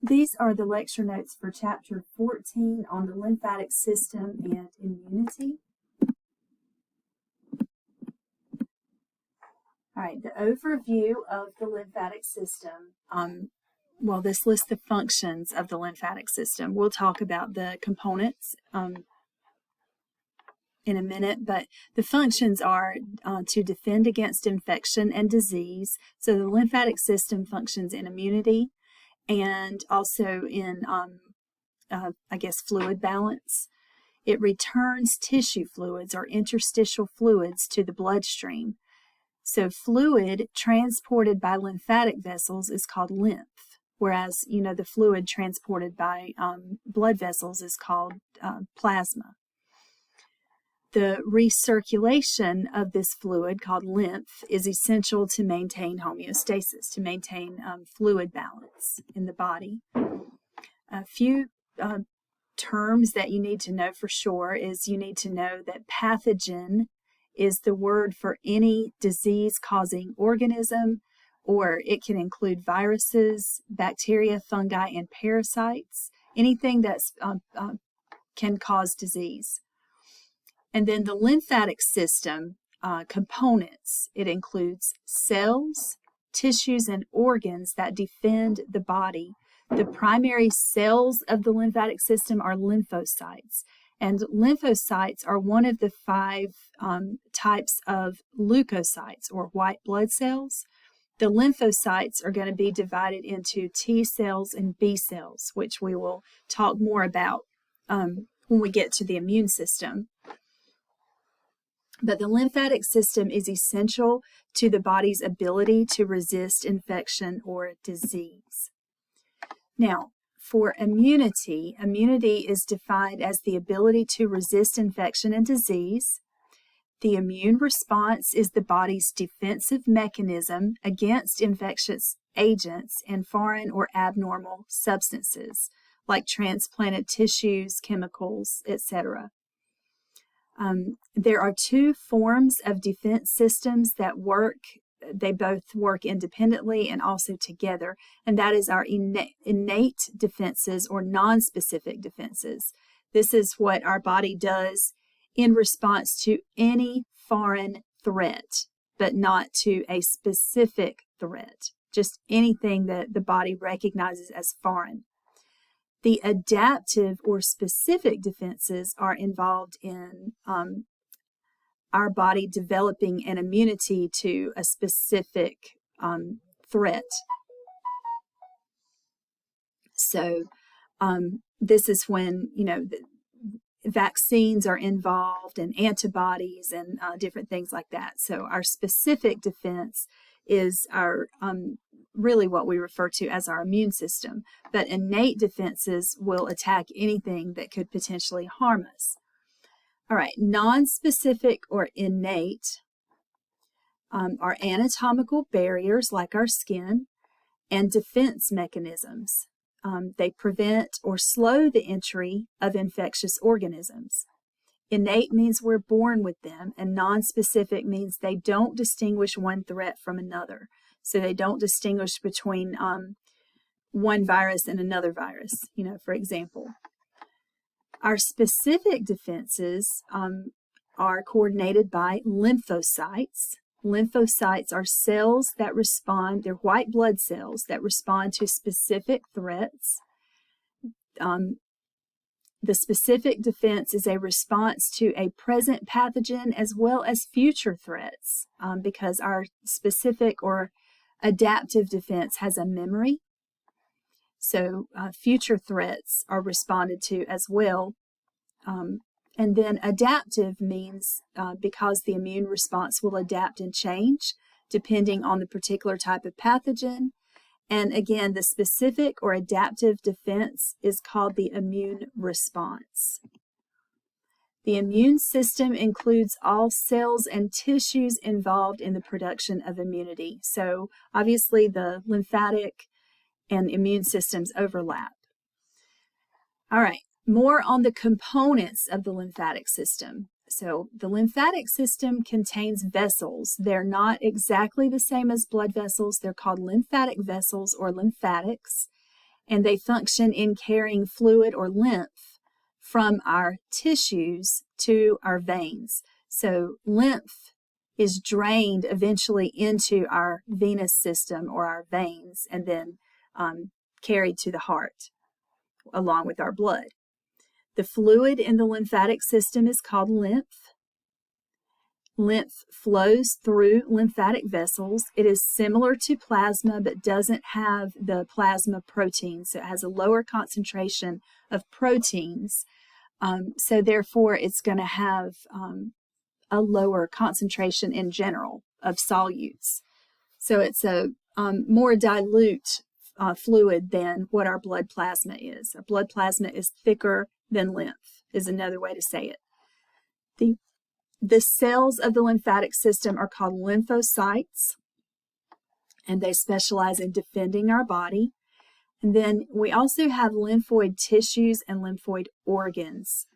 These are the lecture notes for Chapter 14 on the lymphatic system and immunity. All right, the overview of the lymphatic system. This lists the functions of the lymphatic system. We'll talk about the components in a minute, but the functions are to defend against infection and disease. So the lymphatic system functions in immunity and also in, fluid balance. It returns tissue fluids or interstitial fluids to the bloodstream. So fluid transported by lymphatic vessels is called lymph, whereas, the fluid transported by blood vessels is called plasma. The recirculation of this fluid, called lymph, is essential to maintain homeostasis, to maintain fluid balance in the body. A few terms that you need to know for sure is you need to know that pathogen is the word for any disease-causing organism, or it can include viruses, bacteria, fungi, and parasites, anything that can cause disease. And then the lymphatic system components, it includes cells, tissues, and organs that defend the body. The primary cells of the lymphatic system are lymphocytes. And lymphocytes are one of the 5 types of leukocytes, or white blood cells. The lymphocytes are going to be divided into T cells and B cells, which we will talk more about when we get to the immune system. But the lymphatic system is essential to the body's ability to resist infection or disease. Now, for immunity, immunity is defined as the ability to resist infection and disease. The immune response is the body's defensive mechanism against infectious agents and foreign or abnormal substances, like transplanted tissues, chemicals, etc. There are 2 forms of defense systems that work. They both work independently and also together, and that is our innate defenses or non-specific defenses. This is what our body does in response to any foreign threat, but not to a specific threat, just anything that the body recognizes as foreign. The adaptive or specific defenses are involved in our body developing an immunity to a specific threat. So this is when, vaccines are involved and antibodies and different things like that. So our specific defense is our really what we refer to as our immune system. But innate defenses will attack anything that could potentially harm us. All right, non-specific or innate are anatomical barriers like our skin and defense mechanisms. They prevent or slow the entry of infectious organisms. Innate means we're born with them, and non-specific means they don't distinguish one threat from another. So they don't distinguish between one virus and another virus, for example. Our specific defenses are coordinated by lymphocytes. Lymphocytes are cells that respond, they're white blood cells that respond to specific threats. The specific defense is a response to a present pathogen as well as future threats, because our specific or adaptive defense has a memory. So future threats are responded to as well. And then adaptive means because the immune response will adapt and change depending on the particular type of pathogen. And again, the specific or adaptive defense is called the immune response. The immune system includes all cells and tissues involved in the production of immunity. So obviously the lymphatic and immune systems overlap. All right, more on the components of the lymphatic system. So the lymphatic system contains vessels. They're not exactly the same as blood vessels. They're called lymphatic vessels or lymphatics. and they function in carrying fluid or lymph from our tissues to our veins. So lymph is drained eventually into our venous system or our veins, and then carried to the heart along with our blood. The fluid in the lymphatic system is called lymph. Lymph flows through lymphatic vessels. It is similar to plasma but doesn't have the plasma proteins. So it has a lower concentration of proteins. So therefore it's going to have a lower concentration in general of solutes. So it's a more dilute fluid than what our blood plasma is. Our blood plasma is thicker than lymph, is another way to say it. The cells of the lymphatic system are called lymphocytes, and they specialize in defending our body. And then we also have lymphoid tissues and lymphoid organs.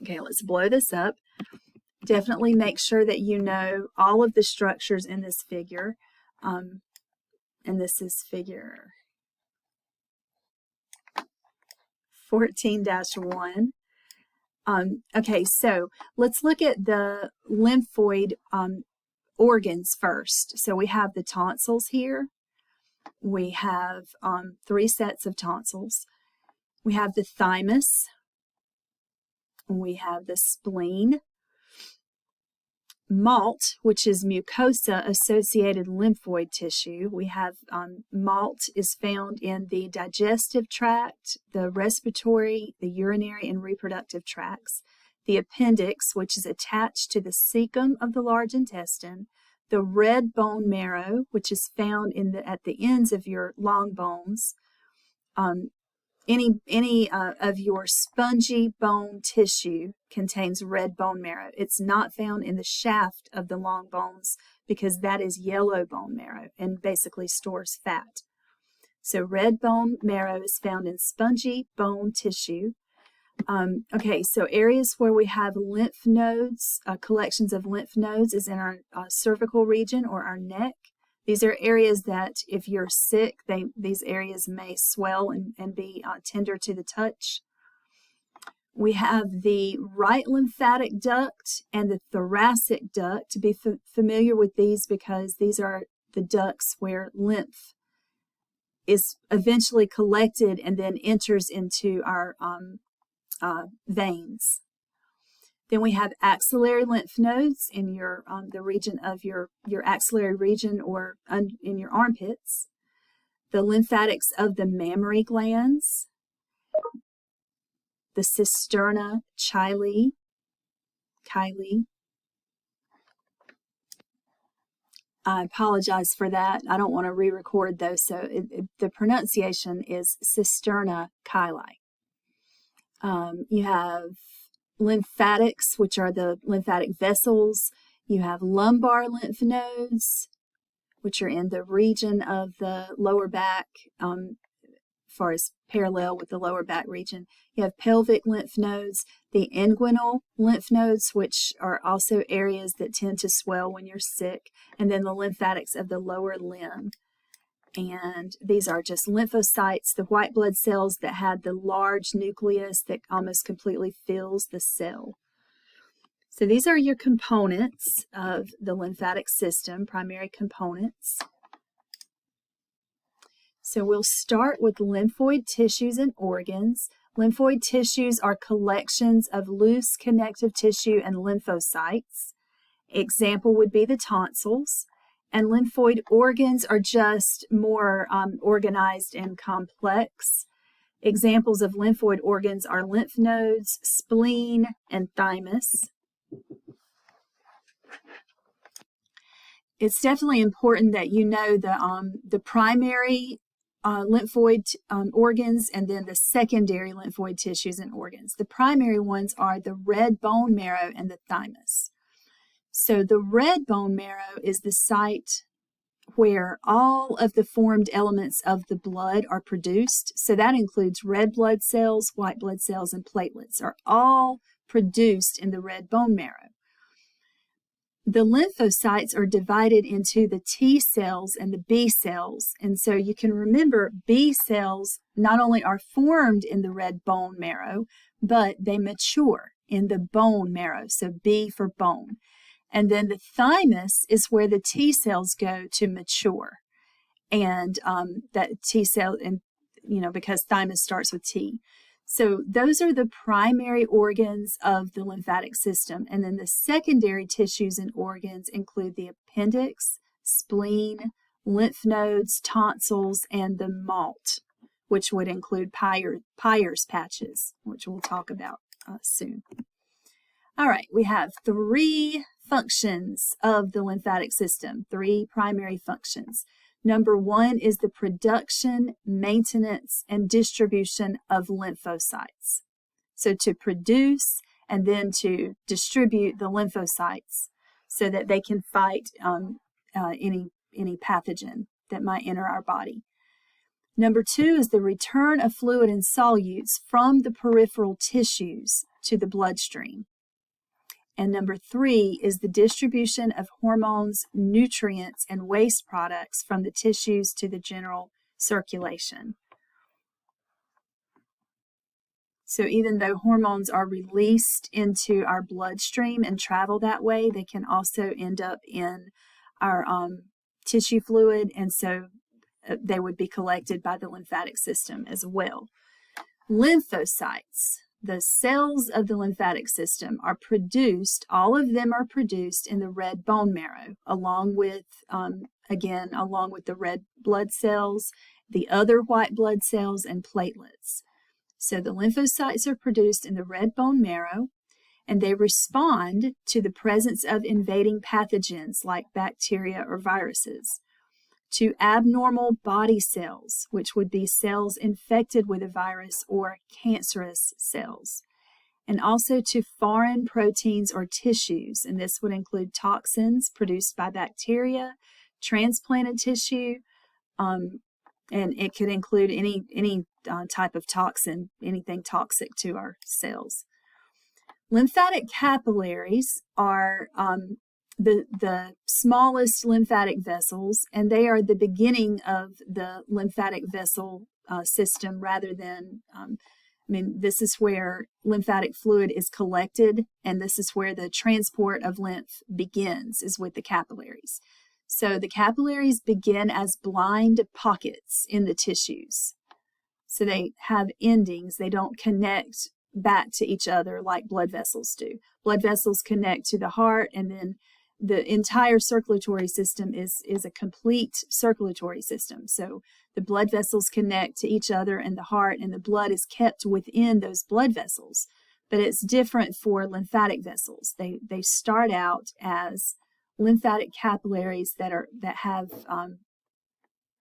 Okay, let's blow this up. Definitely make sure that you know all of the structures in this figure. And this is figure 14-1. Okay, so let's look at the lymphoid organs first. So we have the tonsils here. We have 3 sets of tonsils. We have the thymus. We have the spleen. MALT, which is mucosa-associated lymphoid tissue. We have MALT is found in the digestive tract, the respiratory, the urinary, and reproductive tracts. The appendix, which is attached to the cecum of the large intestine. The red bone marrow, which is found at the ends of your long bones. Any of your spongy bone tissue contains red bone marrow. It's not found in the shaft of the long bones because that is yellow bone marrow and basically stores fat. So red bone marrow is found in spongy bone tissue. Okay, so areas where we have lymph nodes, collections of lymph nodes is in our cervical region or our neck. These are areas that if you're sick, these areas may swell and be tender to the touch. We have the right lymphatic duct and the thoracic duct. To be familiar with these because these are the ducts where lymph is eventually collected and then enters into our veins. Then we have axillary lymph nodes in your the region of your axillary region or in your armpits. The lymphatics of the mammary glands. The cisterna chyli. I apologize for that. I don't want to re-record those, so the pronunciation is cisterna chyli. You have lymphatics, which are the lymphatic vessels. You have lumbar lymph nodes, which are in the region of the lower back, as far as parallel with the lower back region. You have pelvic lymph nodes, the inguinal lymph nodes, which are also areas that tend to swell when you're sick, and then the lymphatics of the lower limb. And these are just lymphocytes, the white blood cells that had the large nucleus that almost completely fills the cell. So these are your components of the lymphatic system, primary components. So we'll start with lymphoid tissues and organs. Lymphoid tissues are collections of loose connective tissue and lymphocytes. Example would be the tonsils. And lymphoid organs are just more organized and complex. Examples of lymphoid organs are lymph nodes, spleen, and thymus. It's definitely important that you know the primary lymphoid organs and then the secondary lymphoid tissues and organs. The primary ones are the red bone marrow and the thymus. So the red bone marrow is the site where all of the formed elements of the blood are produced. So that includes red blood cells, white blood cells, and platelets are all produced in the red bone marrow. The lymphocytes are divided into the T cells and the B cells. And so you can remember B cells not only are formed in the red bone marrow, but they mature in the bone marrow. So B for bone. And then the thymus is where the T cells go to mature. And that T cell, and because thymus starts with T. So those are the primary organs of the lymphatic system. And then the secondary tissues and organs include the appendix, spleen, lymph nodes, tonsils, and the MALT, which would include Peyer's patches, which we'll talk about soon. All right, we have 3 functions of the lymphatic system, 3 primary functions. Number 1 is the production, maintenance, and distribution of lymphocytes. So to produce and then to distribute the lymphocytes so that they can fight any pathogen that might enter our body. Number 2 is the return of fluid and solutes from the peripheral tissues to the bloodstream. And number 3 is the distribution of hormones, nutrients, and waste products from the tissues to the general circulation. So even though hormones are released into our bloodstream and travel that way, they can also end up in our tissue fluid, and so they would be collected by the lymphatic system as well. Lymphocytes. The cells of the lymphatic system are produced, all of them are produced in the red bone marrow, along with the red blood cells, the other white blood cells, and platelets. So the lymphocytes are produced in the red bone marrow, and they respond to the presence of invading pathogens like bacteria or viruses, to abnormal body cells, which would be cells infected with a virus or cancerous cells, and also to foreign proteins or tissues, and this would include toxins produced by bacteria, transplanted tissue, and it could include any type of toxin, anything toxic to our cells. Lymphatic capillaries are the smallest lymphatic vessels, and they are the beginning of the lymphatic vessel system rather than, this is where lymphatic fluid is collected, and this is where the transport of lymph begins, is with the capillaries. So the capillaries begin as blind pockets in the tissues. So they have endings, they don't connect back to each other like blood vessels do. Blood vessels connect to the heart, and then the entire circulatory system is a complete circulatory system. So the blood vessels connect to each other in the heart, and the blood is kept within those blood vessels. But it's different for lymphatic vessels. They start out as lymphatic capillaries that have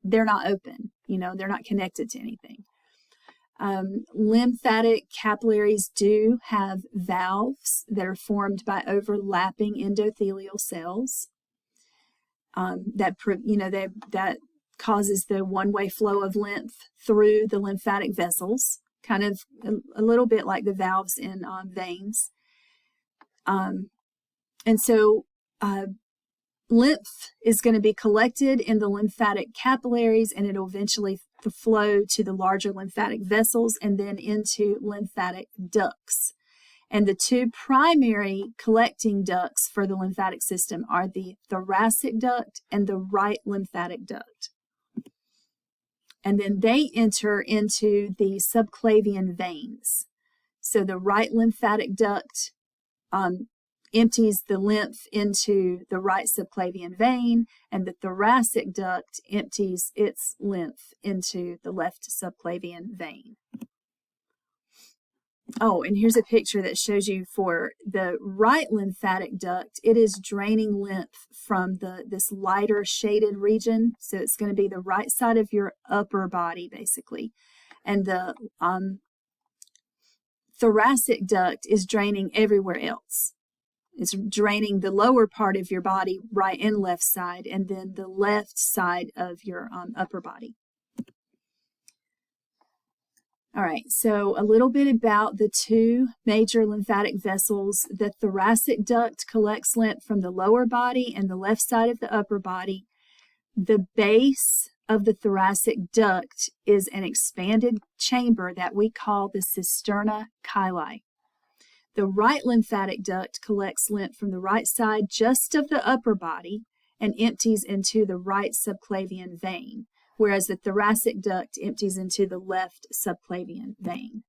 they're not open. They're not connected to anything. Lymphatic capillaries do have valves that are formed by overlapping endothelial cells that causes the one-way flow of lymph through the lymphatic vessels, kind of a little bit like the valves in veins. And so lymph is going to be collected in the lymphatic capillaries, and it'll eventually flow to the larger lymphatic vessels and then into lymphatic ducts. And the 2 primary collecting ducts for the lymphatic system are the thoracic duct and the right lymphatic duct. And then they enter into the subclavian veins. So the right lymphatic duct empties the lymph into the right subclavian vein, and the thoracic duct empties its lymph into the left subclavian vein. Oh, and here's a picture that shows you for the right lymphatic duct, it is draining lymph from this lighter shaded region. So it's going to be the right side of your upper body, basically. And the thoracic duct is draining everywhere else. It's draining the lower part of your body, right and left side, and then the left side of your upper body. All right, so a little bit about the two major lymphatic vessels. The thoracic duct collects lymph from the lower body and the left side of the upper body. The base of the thoracic duct is an expanded chamber that we call the cisterna chyli. The right lymphatic duct collects lymph from the right side just of the upper body and empties into the right subclavian vein, whereas the thoracic duct empties into the left subclavian vein.